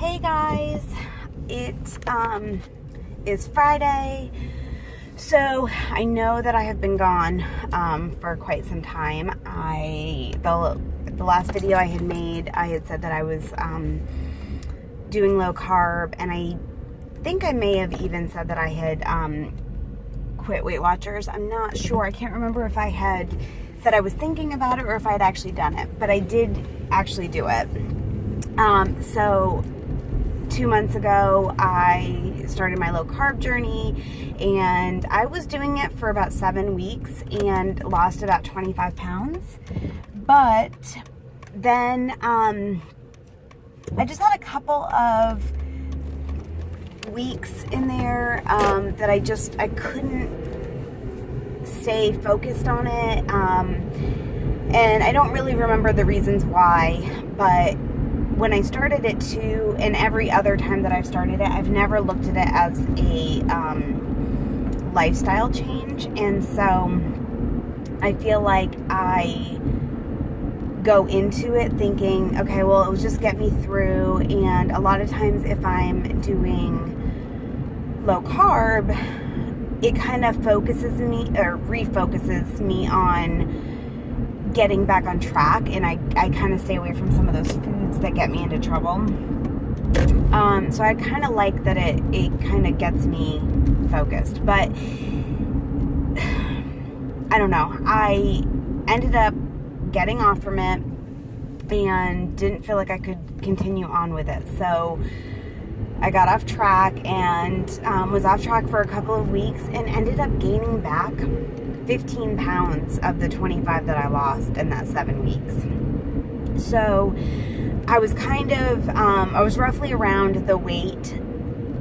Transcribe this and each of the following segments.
Hey guys, it is Friday, so I know that I have been gone for quite some time. The last video I had made, I had said that I was doing low carb, and I think I may have even said that I had quit Weight Watchers. I'm not sure. I can't remember if I had said I was thinking about it or if I had actually done it, but I did actually do it. So 2 months ago, I started my low carb journey, and I was doing it for about 7 weeks and lost about 25 pounds. But then I just had a couple of weeks in there that I couldn't stay focused on it. And I don't really remember the reasons why, but when I started it too, and every other time that I've started it, I've never looked at it as a lifestyle change. And so I feel like I go into it thinking, okay, well, it will just get me through. And a lot of times if I'm doing low carb, it kind of focuses me or refocuses me on getting back on track, and I kind of stay away from some of those foods that get me into trouble. So I kind of like that it kind of gets me focused, but I don't know. I ended up getting off from it and didn't feel like I could continue on with it. So I got off track and was off track for a couple of weeks and ended up gaining back 15 pounds of the 25 that I lost in that 7 weeks. So I was kind of, I was roughly around the weight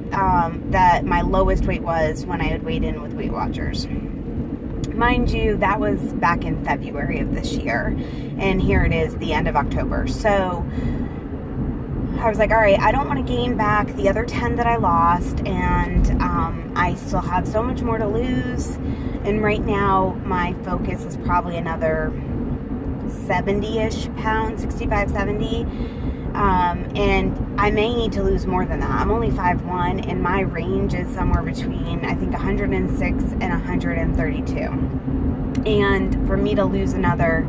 that my lowest weight was when I had weighed in with Weight Watchers. Mind you, that was back in February of this year, and here it is, the end of October. So I was like, all right, I don't want to gain back the other 10 that I lost, and I still have so much more to lose. And right now, my focus is probably another 70-ish pounds, 65, 70. And I may need to lose more than that. I'm only 5'1", and my range is somewhere between, I think, 106 and 132. And for me to lose another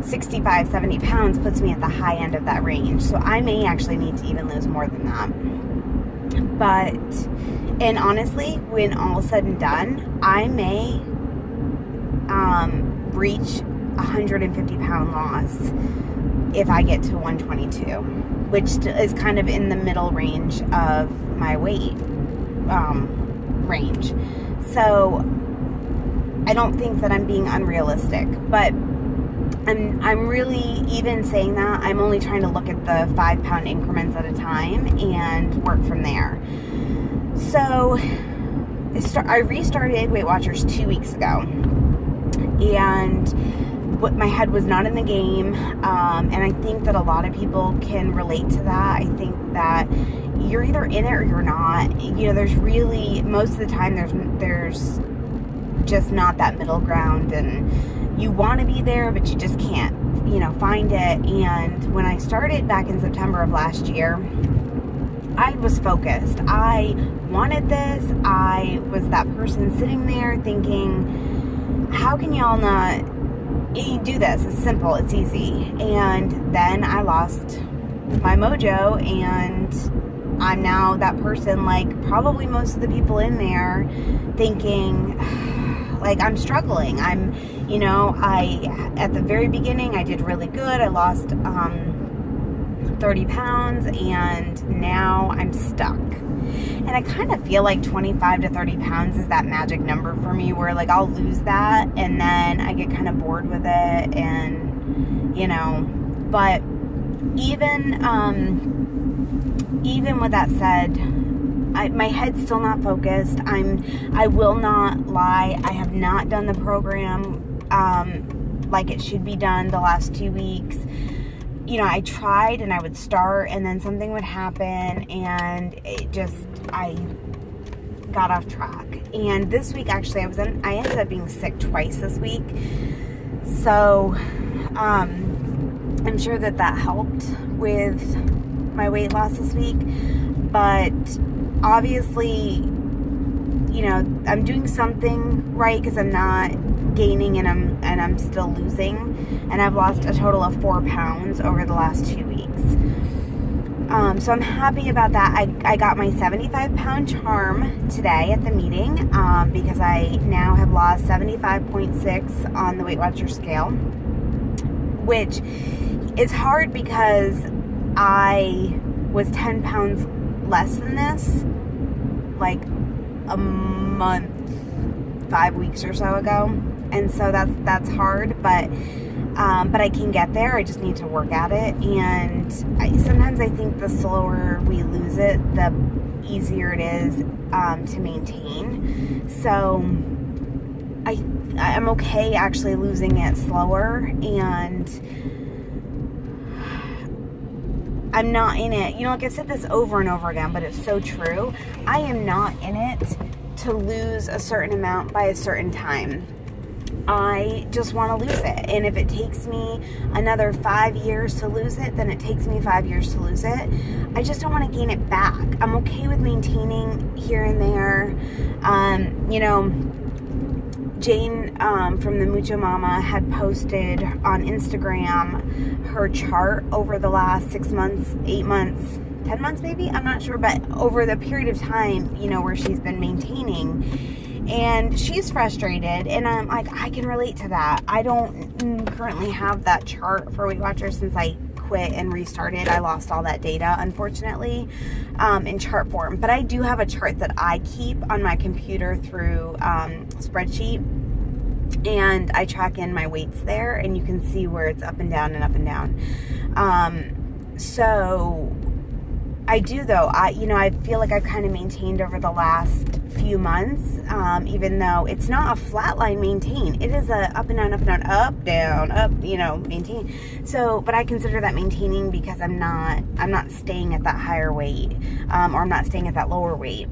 65, 70 pounds puts me at the high end of that range. So I may actually need to even lose more than that. And honestly, when all is said and done, I may reach 150 pound loss if I get to 122, which is kind of in the middle range of my weight range. So I don't think that I'm being unrealistic, but I'm really, even saying that, I'm only trying to look at the 5 pound increments at a time and work from there. So I restarted Weight Watchers 2 weeks ago, and my head was not in the game, and I think that a lot of people can relate to that. I think that you're either in it or you're not. You know, there's really, most of the time, there's just not that middle ground, and you want to be there, but you just can't, find it. And when I started back in September of last year, I was focused. I wanted this. I was that person sitting there thinking, how can y'all not do this? It's simple. It's easy. And then I lost my mojo, and I'm now that person, like probably most of the people in there, thinking, like, I'm struggling. At the very beginning, I did really good. I lost 30 pounds, and now I'm stuck. And I kind of feel like 25 to 30 pounds is that magic number for me, where like I'll lose that and then I get kind of bored with it, and but even with that said, my head's still not focused. I will not lie, I have not done the program like it should be done the last 2 weeks. I tried, and I would start, and then something would happen, and I got off track. And this week, actually, I ended up being sick twice this week. So, I'm sure that helped with my weight loss this week, but obviously, I'm doing something right because I'm not gaining and I'm still losing, and I've lost a total of 4 pounds over the last 2 weeks. So I'm happy about that. I got my 75-pound charm today at the meeting because I now have lost 75.6 on the Weight Watchers scale, which is hard because I was 10 pounds less than this like a month, 5 weeks or so ago, and so that's hard, but I can get there. I just need to work at it, and sometimes I think the slower we lose it, the easier it is to maintain. So I'm okay actually losing it slower, and I'm not in it. Like I've said this over and over again, but it's so true. I am not in it to lose a certain amount by a certain time. I just want to lose it. And if it takes me another 5 years to lose it, then it takes me 5 years to lose it. I just don't want to gain it back. I'm okay with maintaining here and there. Jane from the Mucho Mama had posted on Instagram her chart over the last 6 months, 8 months, 10 months maybe? I'm not sure, but over the period of time, where she's been maintaining. And she's frustrated, and I'm like, I can relate to that. I don't currently have that chart for Weight Watchers since I quit and restarted. I lost all that data, unfortunately, in chart form. But I do have a chart that I keep on my computer through spreadsheet, and I track in my weights there, and you can see where it's up and down and up and down. So I do, though. I feel like I've kind of maintained over the last few months, even though it's not a flat line maintain. It is a up and down, up and down, up, down, up, maintain. So, but I consider that maintaining because I'm not staying at that higher weight, or I'm not staying at that lower weight,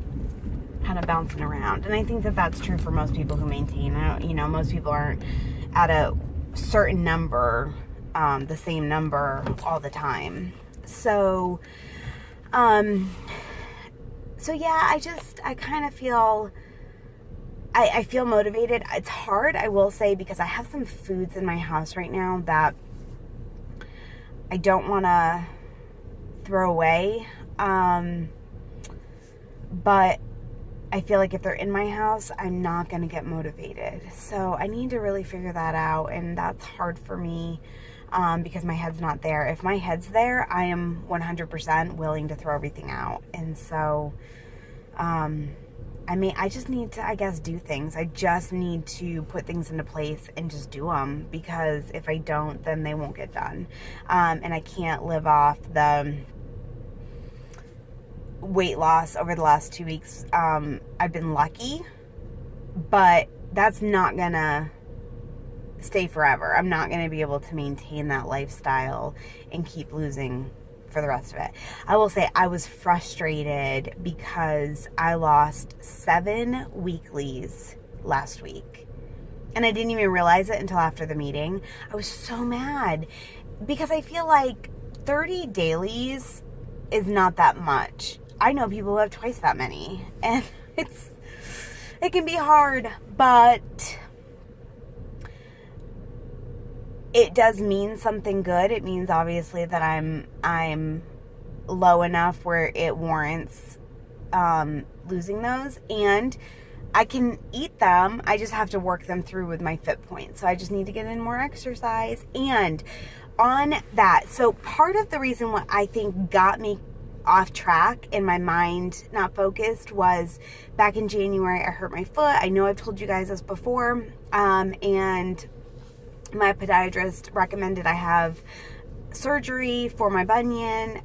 kind of bouncing around. And I think that that's true for most people who maintain. Most people aren't at a certain number, the same number all the time. So yeah, I kind of feel, I feel motivated. It's hard, I will say, because I have some foods in my house right now that I don't want to throw away. But I feel like if they're in my house, I'm not going to get motivated. So I need to really figure that out, and that's hard for me. Because my head's not there. If my head's there, I am 100% willing to throw everything out. And so, I just need to, I guess, do things. I just need to put things into place and just do them, because if I don't, then they won't get done. And I can't live off the weight loss over the last 2 weeks. I've been lucky, but that's not gonna stay forever. I'm not going to be able to maintain that lifestyle and keep losing for the rest of it. I will say I was frustrated because I lost 7 weeklies last week, and I didn't even realize it until after the meeting. I was so mad because I feel like 30 dailies is not that much. I know people who have twice that many, and it can be hard, but it does mean something good. It means obviously that I'm low enough where it warrants losing those, and I can eat them. I just have to work them through with my fit points. So I just need to get in more exercise. And on that, so part of the reason what I think got me off track and my mind not focused was back in January, I hurt my foot. I know I've told you guys this before, and my podiatrist recommended I have surgery for my bunion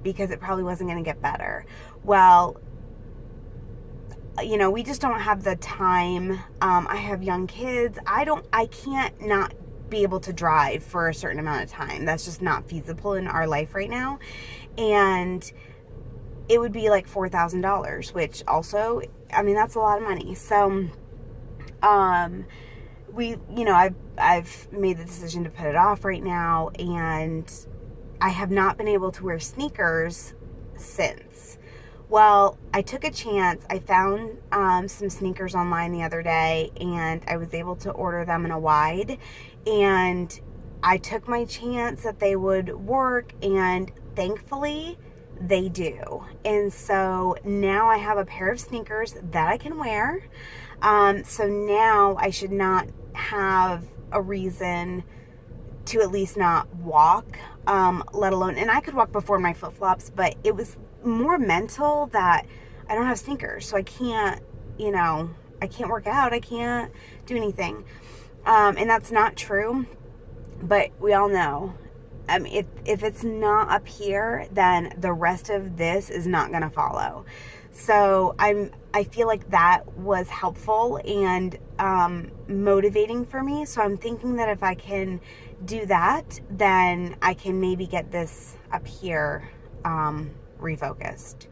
because it probably wasn't going to get better. Well, we just don't have the time. I have young kids. I can't not be able to drive for a certain amount of time. That's just not feasible in our life right now. And it would be like $4,000, which also, that's a lot of money. So, I've made the decision to put it off right now, and I have not been able to wear sneakers since. Well, I took a chance. I found some sneakers online the other day, and I was able to order them in a wide, and I took my chance that they would work, and thankfully they do. And so now I have a pair of sneakers that I can wear. So now I should not have a reason to at least not walk, let alone, and I could walk before my flip-flops, but it was more mental that I don't have sneakers, so I can't, I can't work out, I can't do anything. And that's not true, but we all know, if it's not up here, then the rest of this is not going to follow. So I feel like that was helpful and motivating for me. So I'm thinking that if I can do that, then I can maybe get this up here refocused.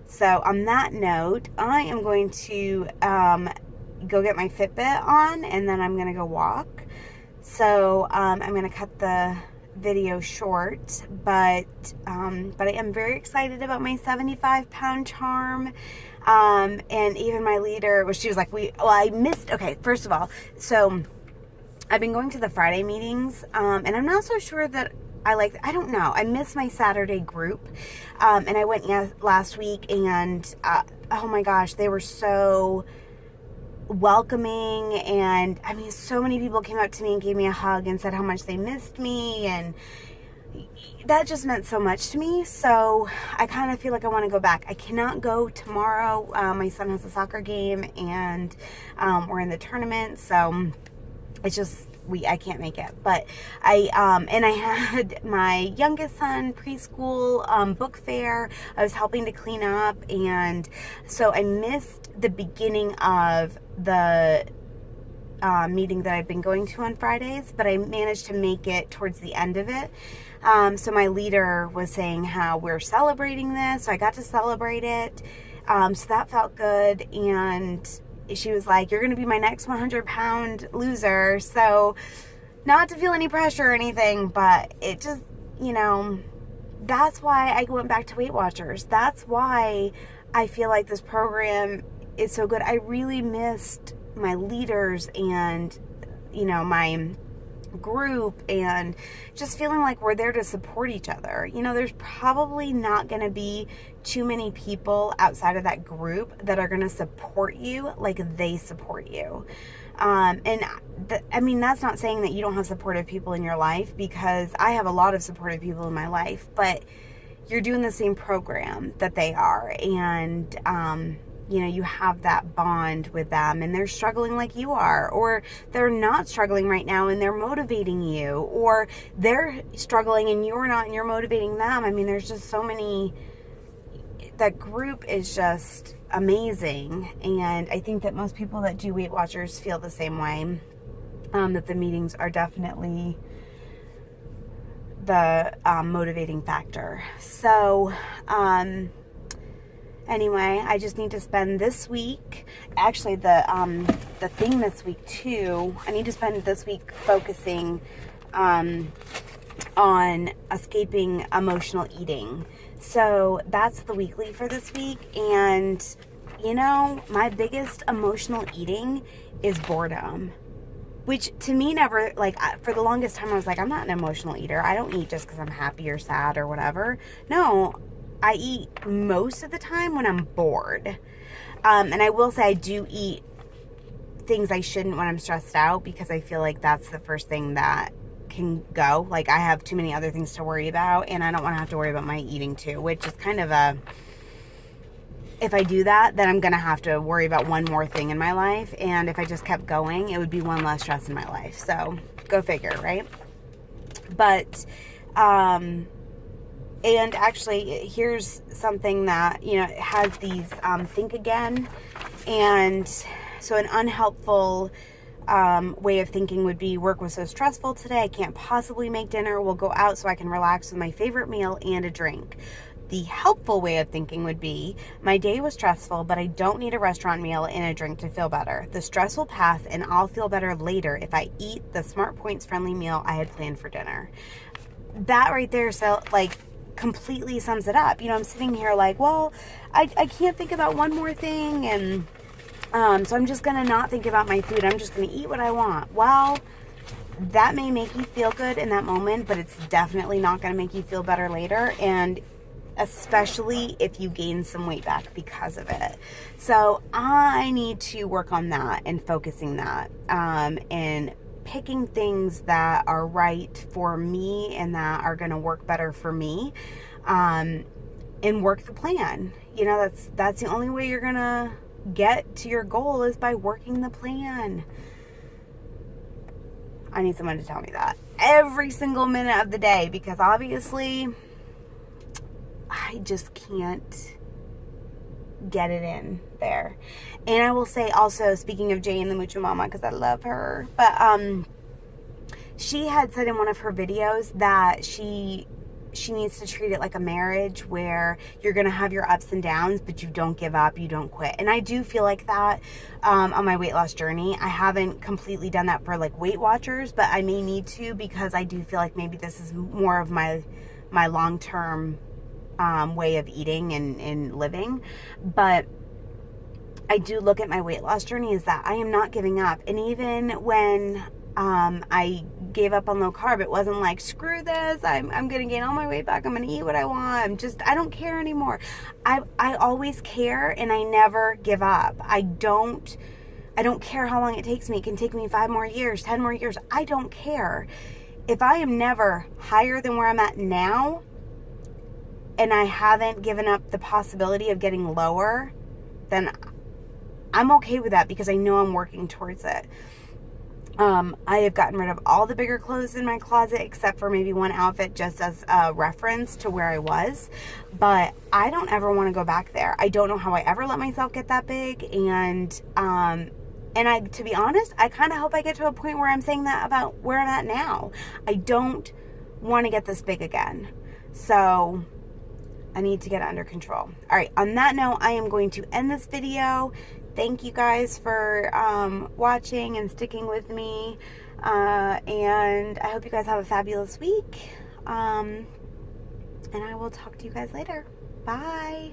So on that note, I am going to go get my Fitbit on, and then I'm going to go walk. So I'm going to cut the video short, but I am very excited about my 75-pound charm. And even my leader, she was like, I missed, okay, first of all, so I've been going to the Friday meetings, and I'm not so sure that I don't know, I missed my Saturday group, and I went last week, and oh my gosh, they were so welcoming, and so many people came up to me and gave me a hug and said how much they missed me, and that just meant so much to me. So I kind of feel like I want to go back. I cannot go tomorrow. My son has a soccer game, and we're in the tournament, so it's just I can't make it. But I had my youngest son preschool book fair. I was helping to clean up, and so I missed the beginning of the meeting that I've been going to on Fridays, but I managed to make it towards the end of it. So my leader was saying how we're celebrating this, so I got to celebrate it. So that felt good, and she was like, you're going to be my next 100-pound loser. So not to feel any pressure or anything, but it just, that's why I went back to Weight Watchers. That's why I feel like this program is so good. I really missed my leaders and, my group, and just feeling like we're there to support each other. There's probably not going to be too many people outside of that group that are going to support you like they support you. That's not saying that you don't have supportive people in your life, because I have a lot of supportive people in my life, but you're doing the same program that they are, and you have that bond with them, and they're struggling like you are, or they're not struggling right now and they're motivating you, or they're struggling and you're not and you're motivating them. There's just so many. That group is just amazing, and I think that most people that do Weight Watchers feel the same way, that the meetings are definitely the motivating factor. So anyway, I just need to spend this week, actually the thing this week too, I need to spend this week focusing on escaping emotional eating. So that's the weekly for this week, and my biggest emotional eating is boredom, which to me never, for the longest time I was like, I'm not an emotional eater. I don't eat just because I'm happy or sad or whatever. No, I eat most of the time when I'm bored. And I will say I do eat things I shouldn't when I'm stressed out, because I feel like that's the first thing that can go. I have too many other things to worry about, and I don't want to have to worry about my eating too, which is kind of if I do that, then I'm going to have to worry about one more thing in my life, and if I just kept going, it would be one less stress in my life. So go figure, right? But and actually, here's something that has these think again, and so an unhelpful way of thinking would be, work was so stressful today, I can't possibly make dinner. We'll go out so I can relax with my favorite meal and a drink. The helpful way of thinking would be, my day was stressful, but I don't need a restaurant meal and a drink to feel better. The stress will pass, and I'll feel better later if I eat the Smart Points friendly meal I had planned for dinner. that right there, so like completely sums it up. You know, I'm sitting here like, well, I can't think about one more thing, and so I'm just gonna not think about my food. I'm just gonna eat what I want. Well, that may make you feel good in that moment, but it's definitely not gonna make you feel better later, and especially if you gain some weight back because of it. So I need to work on that and focusing that, and picking things that are right for me and that are going to work better for me, and work the plan. You know, that's the only way you're going to get to your goal, is by working the plan. I need someone to tell me that every single minute of the day, because obviously I just can't get it in there. And I will say also, speaking of Jane the Mucho Mama, because I love her, but she had said in one of her videos that she needs to treat it like a marriage, where you're going to have your ups and downs, but you don't give up, you don't quit. And I do feel like that on my weight loss journey. I haven't completely done that for like Weight Watchers, but I may need to, because I do feel like maybe this is more of my long-term way of eating and living. But I do look at my weight loss journey as that I am not giving up. And even when I gave up on low carb, it wasn't like, screw this, I'm gonna gain all my weight back, I'm gonna eat what I want, I don't care anymore. I always care, and I never give up. I don't care how long it takes me. It can take me 5 more years, 10 more years. I don't care. If I am never higher than where I'm at now, and I haven't given up the possibility of getting lower, then I'm okay with that, because I know I'm working towards it. I have gotten rid of all the bigger clothes in my closet, except for maybe one outfit, just as a reference to where I was. But I don't ever want to go back there. I don't know how I ever let myself get that big. And to be honest, I kind of hope I get to a point where I'm saying that about where I'm at now. I don't want to get this big again. So I need to get it under control. All right, on that note, I am going to end this video. Thank you guys for watching and sticking with me. And I hope you guys have a fabulous week. And I will talk to you guys later. Bye.